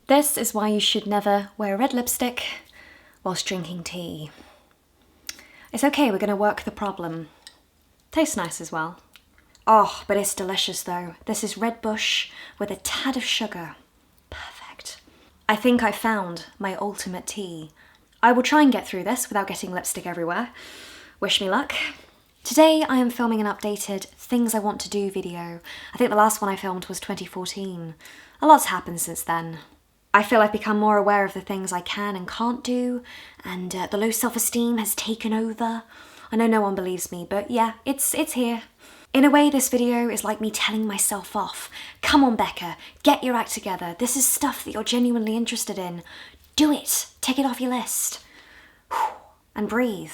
This is why you should never wear red lipstick whilst drinking tea. It's okay, we're gonna work the problem. Tastes nice as well. Oh, but it's delicious though. This is red bush with a tad of sugar. Perfect. I think I found my ultimate tea. I will try and get through this without getting lipstick everywhere. Wish me luck. Today I am filming an updated Things I Want to Do video. I think the last one I filmed was 2014. A lot's happened since then. I feel I've become more aware of the things I can and can't do, and the low self-esteem has taken over. I know no one believes me, but yeah, it's here. In a way, this video is like me telling myself off. Come on, Becca, get your act together. This is stuff that you're genuinely interested in. Do it. Take it off your list. And breathe.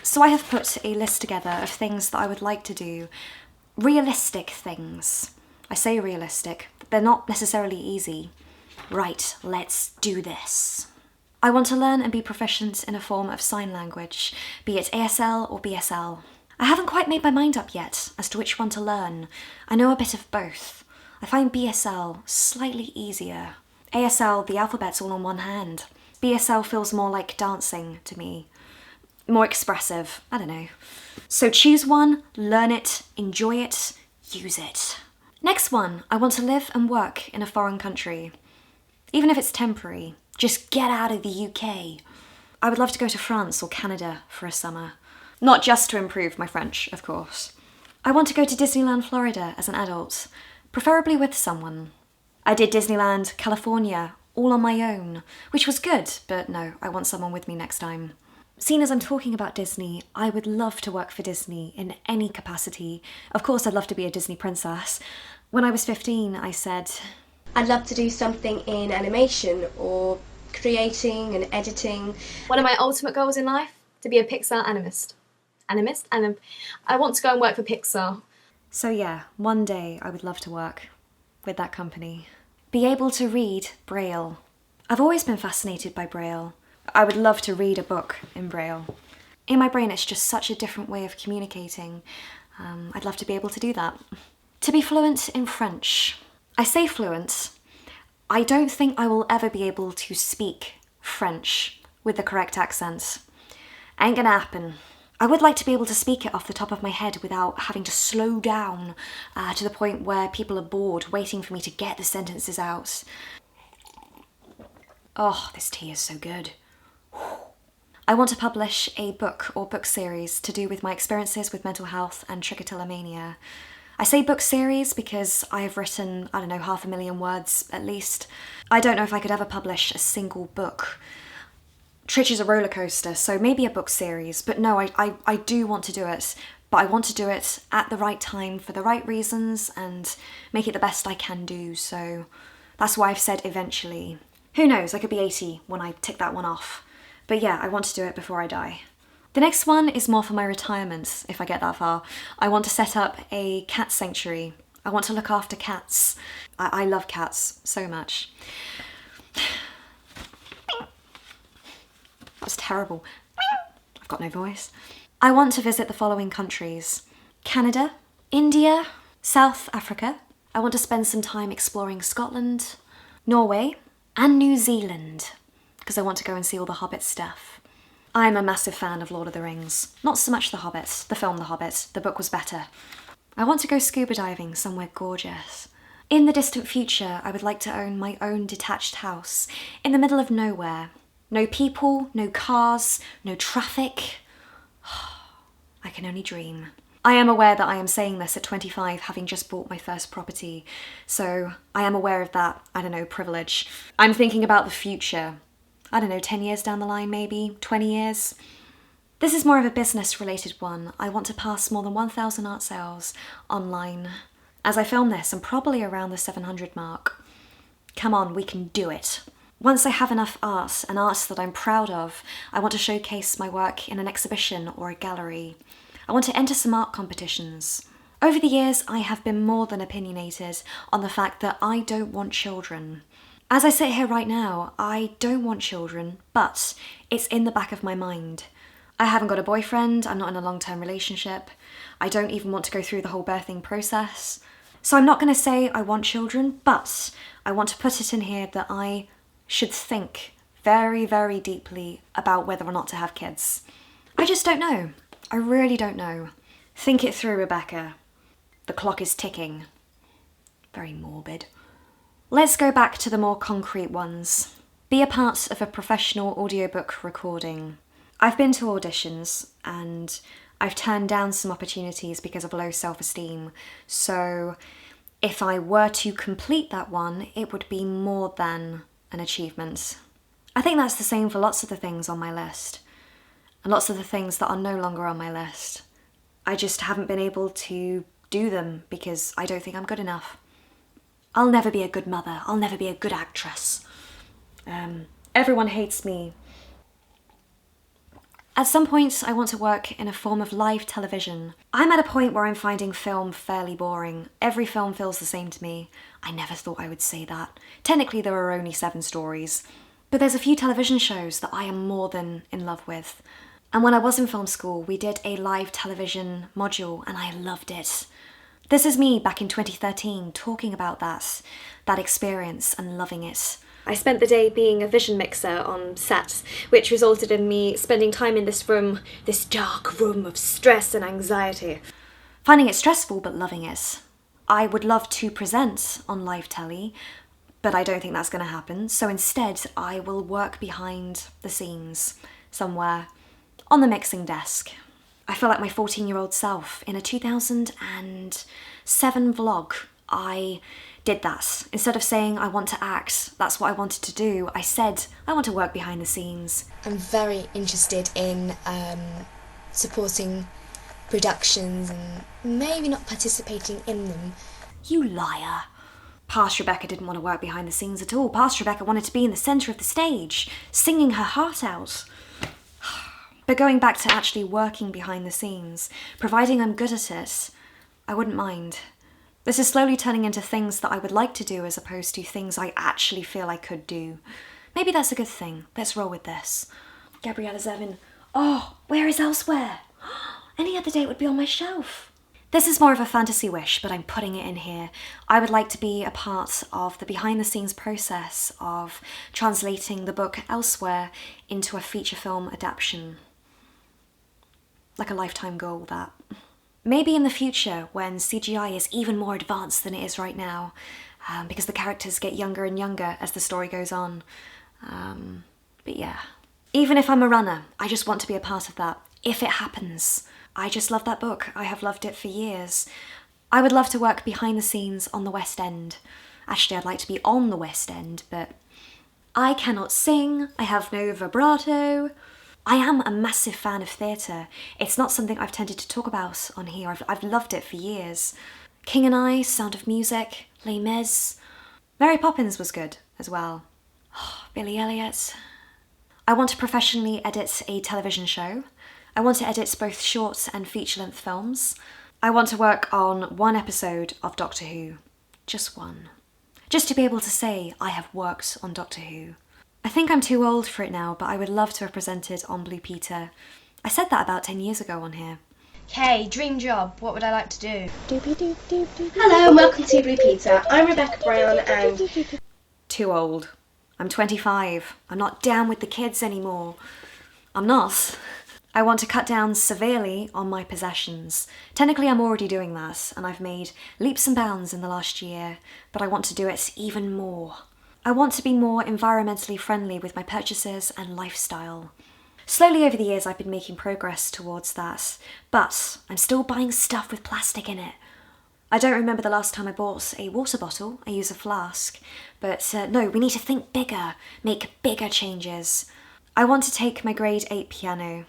So I have put a list together of things that I would like to do. Realistic things. I say realistic, but they're not necessarily easy. Right, let's do this. I want to learn and be proficient in a form of sign language, be it ASL or BSL. I haven't quite made my mind up yet as to which one to learn. I know a bit of both. I find BSL slightly easier. ASL, the alphabet's all on one hand. BSL feels more like dancing to me. More expressive, I don't know. So choose one, learn it, enjoy it, use it. Next one, I want to live and work in a foreign country. Even if it's temporary, just get out of the UK. I would love to go to France or Canada for a summer. Not just to improve my French, of course. I want to go to Disneyland, Florida as an adult, preferably with someone. I did Disneyland, California, all on my own, which was good, but no, I want someone with me next time. Seeing as I'm talking about Disney, I would love to work for Disney in any capacity. Of course, I'd love to be a Disney princess. When I was 15, I said, I'd love to do something in animation or creating and editing. One of my ultimate goals in life, to be a Pixar animist. And I want to go and work for Pixar. So yeah, one day I would love to work with that company. Be able to read Braille. I've always been fascinated by Braille. I would love to read a book in Braille. In my brain, it's just such a different way of communicating. I'd love to be able to do that. To be fluent in French. I say fluent. I don't think I will ever be able to speak French with the correct accent. Ain't gonna happen. I would like to be able to speak it off the top of my head without having to slow down to the point where people are bored waiting for me to get the sentences out. Oh, this tea is so good. I want to publish a book or book series to do with my experiences with mental health and trichotillomania. I say book series because I have written, 500,000 words at least. I don't know if I could ever publish a single book. Trich is a roller coaster, so maybe a book series, but no, I do want to do it, but I want to do it at the right time for the right reasons and make it the best I can do, so that's why I've said eventually. Who knows, I could be 80 when I tick that one off. But yeah, I want to do it before I die. The next one is more for my retirement, if I get that far. I want to set up a cat sanctuary. I want to look after cats. I love cats so much. That was terrible. I've got no voice. I want to visit the following countries: Canada, India, South Africa. I want to spend some time exploring Scotland, Norway, and New Zealand, because I want to go and see all the Hobbit stuff. I'm a massive fan of Lord of the Rings. Not so much The Hobbit, the film The Hobbit. The book was better. I want to go scuba diving somewhere gorgeous. In the distant future, I would like to own my own detached house in the middle of nowhere. No people, no cars, no traffic. I can only dream. I am aware that I am saying this at 25, having just bought my first property, so I am aware of that, privilege. I'm thinking about the future. 10 years down the line maybe, 20 years. This is more of a business-related one. I want to pass more than 1,000 art sales online. As I film this, I'm probably around the 700 mark. Come on, we can do it. Once I have enough art, and art that I'm proud of, I want to showcase my work in an exhibition or a gallery. I want to enter some art competitions. Over the years, I have been more than opinionated on the fact that I don't want children. As I sit here right now, I don't want children, but it's in the back of my mind. I haven't got a boyfriend, I'm not in a long-term relationship, I don't even want to go through the whole birthing process. So I'm not going to say I want children, but I want to put it in here that I should think very, very deeply about whether or not to have kids. I just don't know. I really don't know. Think it through, Rebecca. The clock is ticking. Very morbid. Let's go back to the more concrete ones. Be a part of a professional audiobook recording. I've been to auditions and I've turned down some opportunities because of low self-esteem. So if I were to complete that one, it would be more than an achievement. I think that's the same for lots of the things on my list, and lots of the things that are no longer on my list. I just haven't been able to do them because I don't think I'm good enough. I'll never be a good mother. I'll never be a good actress. Everyone hates me. At some point, I want to work in a form of live television. I'm at a point where I'm finding film fairly boring. Every film feels the same to me. I never thought I would say that. Technically, there are only 7 stories. But there's a few television shows that I am more than in love with. And when I was in film school, we did a live television module and I loved it. This is me back in 2013 talking about that experience and loving it. I spent the day being a vision mixer on set, which resulted in me spending time in this room, this dark room of stress and anxiety. Finding it stressful but loving it. I would love to present on live telly, but I don't think that's going to happen. So instead, I will work behind the scenes somewhere on the mixing desk. I feel like my 14-year-old self in a 2007 vlog. I did that. Instead of saying I want to act, that's what I wanted to do, I said I want to work behind the scenes. I'm very interested in supporting productions and maybe not participating in them. You liar. Past Rebecca didn't want to work behind the scenes at all. Past Rebecca wanted to be in the centre of the stage, singing her heart out. But going back to actually working behind the scenes, providing I'm good at it, I wouldn't mind. This is slowly turning into things that I would like to do as opposed to things I actually feel I could do. Maybe that's a good thing. Let's roll with this. Gabriella Zevin. Oh, where is Elsewhere? Any other day it would be on my shelf. This is more of a fantasy wish, but I'm putting it in here. I would like to be a part of the behind-the-scenes process of translating the book Elsewhere into a feature film adaptation. Like a lifetime goal, that. Maybe in the future, when CGI is even more advanced than it is right now, because the characters get younger and younger as the story goes on. But yeah. Even if I'm a runner, I just want to be a part of that. If it happens. I just love that book. I have loved it for years. I would love to work behind the scenes on the West End. Actually, I'd like to be on the West End, but I cannot sing. I have no vibrato. I am a massive fan of theatre. It's not something I've tended to talk about on here. I've loved it for years. King and I, Sound of Music, Les Mis. Mary Poppins was good as well. Oh, Billy Elliot. I want to professionally edit a television show. I want to edit both short and feature-length films. I want to work on 1 episode of Doctor Who. Just 1. Just to be able to say I have worked on Doctor Who. I think I'm too old for it now, but I would love to have presented on Blue Peter. I said that about 10 years ago on here. Okay, dream job. What would I like to do? Hello and welcome to Blue Peter. I'm Rebecca Brown and... Too old. I'm 25. I'm not down with the kids anymore. I'm not. I want to cut down severely on my possessions. Technically, I'm already doing that, and I've made leaps and bounds in the last year, but I want to do it even more. I want to be more environmentally friendly with my purchases and lifestyle. Slowly over the years, I've been making progress towards that, but I'm still buying stuff with plastic in it. I don't remember the last time I bought a water bottle. I use a flask. But no, we need to think bigger, make bigger changes. I want to take my grade 8 piano.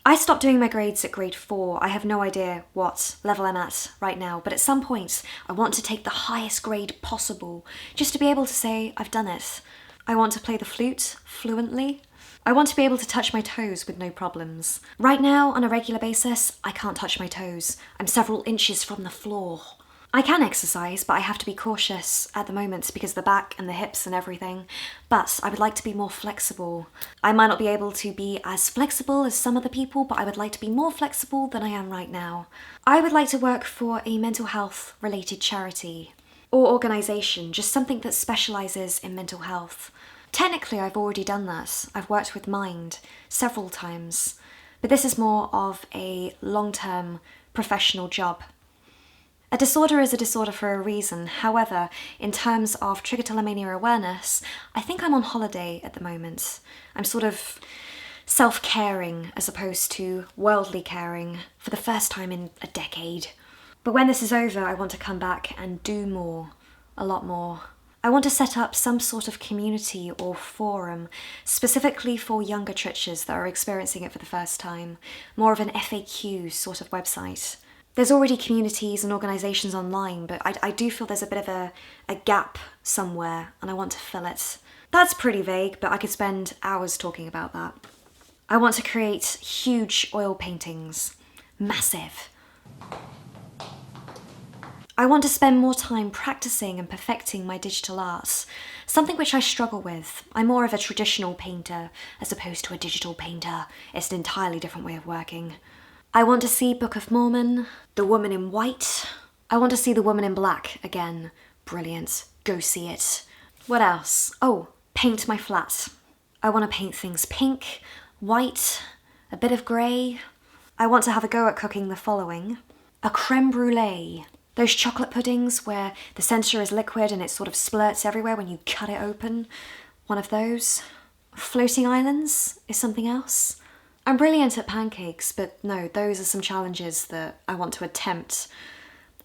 I stopped doing my grades at grade 4. I have no idea what level I'm at right now, but at some point I want to take the highest grade possible, just to be able to say I've done it. I want to play the flute fluently. I want to be able to touch my toes with no problems. Right now, on a regular basis, I can't touch my toes. I'm several inches from the floor. I can exercise, but I have to be cautious at the moment because of the back and the hips and everything. But I would like to be more flexible. I might not be able to be as flexible as some other people, but I would like to be more flexible than I am right now. I would like to work for a mental health related charity or organisation, just something that specialises in mental health. Technically, I've already done that. I've worked with mind several times, but this is more of a long-term professional job. A disorder is a disorder for a reason. However, in terms of trichotillomania awareness, I think I'm on holiday at the moment. I'm sort of self-caring as opposed to worldly caring for the first time in a decade. But when this is over, I want to come back and do more, a lot more. I want to set up some sort of community or forum specifically for younger trichers that are experiencing it for the first time, more of an FAQ sort of website. There's already communities and organisations online, but I do feel there's a bit of a gap somewhere and I want to fill it. That's pretty vague, but I could spend hours talking about that. I want to create huge oil paintings. Massive. I want to spend more time practicing and perfecting my digital arts, something which I struggle with. I'm more of a traditional painter as opposed to a digital painter. It's an entirely different way of working. I want to see Book of Mormon, The Woman in White. I want to see The Woman in Black again. Brilliant. Go see it. What else? Oh, paint my flat. I want to paint things pink, white, a bit of grey. I want to have a go at cooking the following. A creme brulee. Those chocolate puddings where the centre is liquid and it sort of splurts everywhere when you cut it open. One of those. Floating islands is something else. I'm brilliant at pancakes, but no, those are some challenges that I want to attempt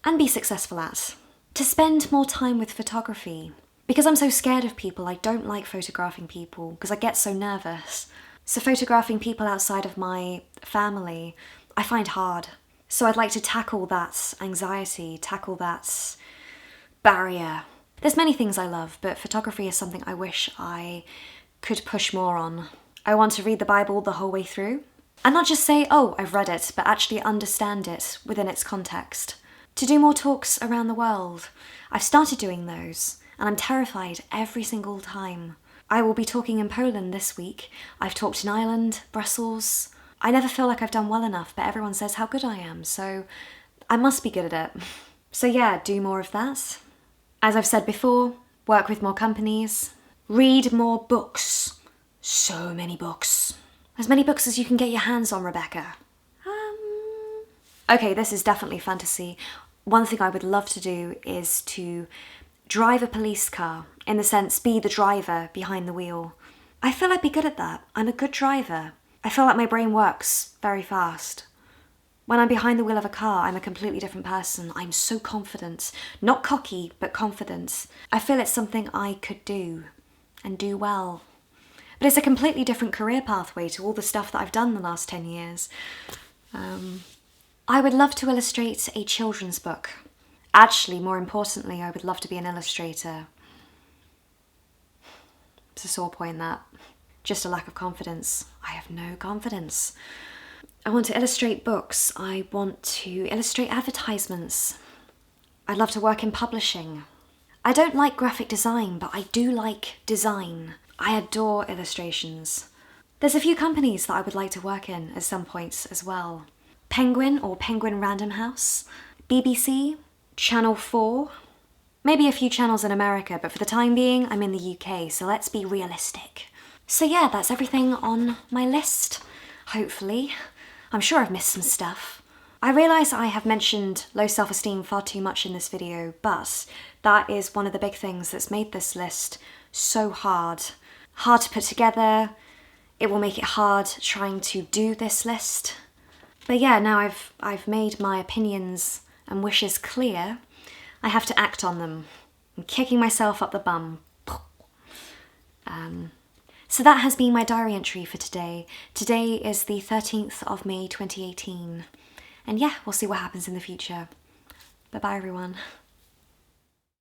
and be successful at. To spend more time with photography. Because I'm so scared of people, I don't like photographing people because I get so nervous. So photographing people outside of my family, I find hard. So I'd like to tackle that anxiety, tackle that barrier. There's many things I love, but photography is something I wish I could push more on. I want to read the Bible the whole way through. And not just say, oh, I've read it, but actually understand it within its context. To do more talks around the world. I've started doing those, and I'm terrified every single time. I will be talking in Poland this week. I've talked in Ireland, Brussels. I never feel like I've done well enough, but everyone says how good I am, so I must be good at it. So yeah, do more of that. As I've said before, work with more companies. Read more books. So many books. As many books as you can get your hands on, Rebecca. Okay, this is definitely fantasy. One thing I would love to do is to drive a police car, in the sense be the driver behind the wheel. I feel I'd be good at that. I'm a good driver. I feel like my brain works very fast. When I'm behind the wheel of a car, I'm a completely different person. I'm so confident. Not cocky, but confident. I feel it's something I could do, and do well. But it's a completely different career pathway to all the stuff that I've done the last 10 years. I would love to illustrate a children's book. Actually, more importantly, I would love to be an illustrator. It's a sore point, that. Just a lack of confidence. I have no confidence. I want to illustrate books. I want to illustrate advertisements. I'd love to work in publishing. I don't like graphic design, but I do like design. I adore illustrations. There's a few companies that I would like to work in at some points as well. Penguin or Penguin Random House, BBC, Channel 4, maybe a few channels in America, but for the time being, I'm in the UK, so let's be realistic. So yeah, that's everything on my list, hopefully. I'm sure I've missed some stuff. I realise I have mentioned low self-esteem far too much in this video, but that is one of the big things that's made this list so hard. Hard to put together. It will make it hard trying to do this list. But yeah, now I've made my opinions and wishes clear, I have to act on them. I'm kicking myself up the bum. So that has been my diary entry for today. Today is the 13th of May 2018. And yeah, we'll see what happens in the future. Bye bye everyone.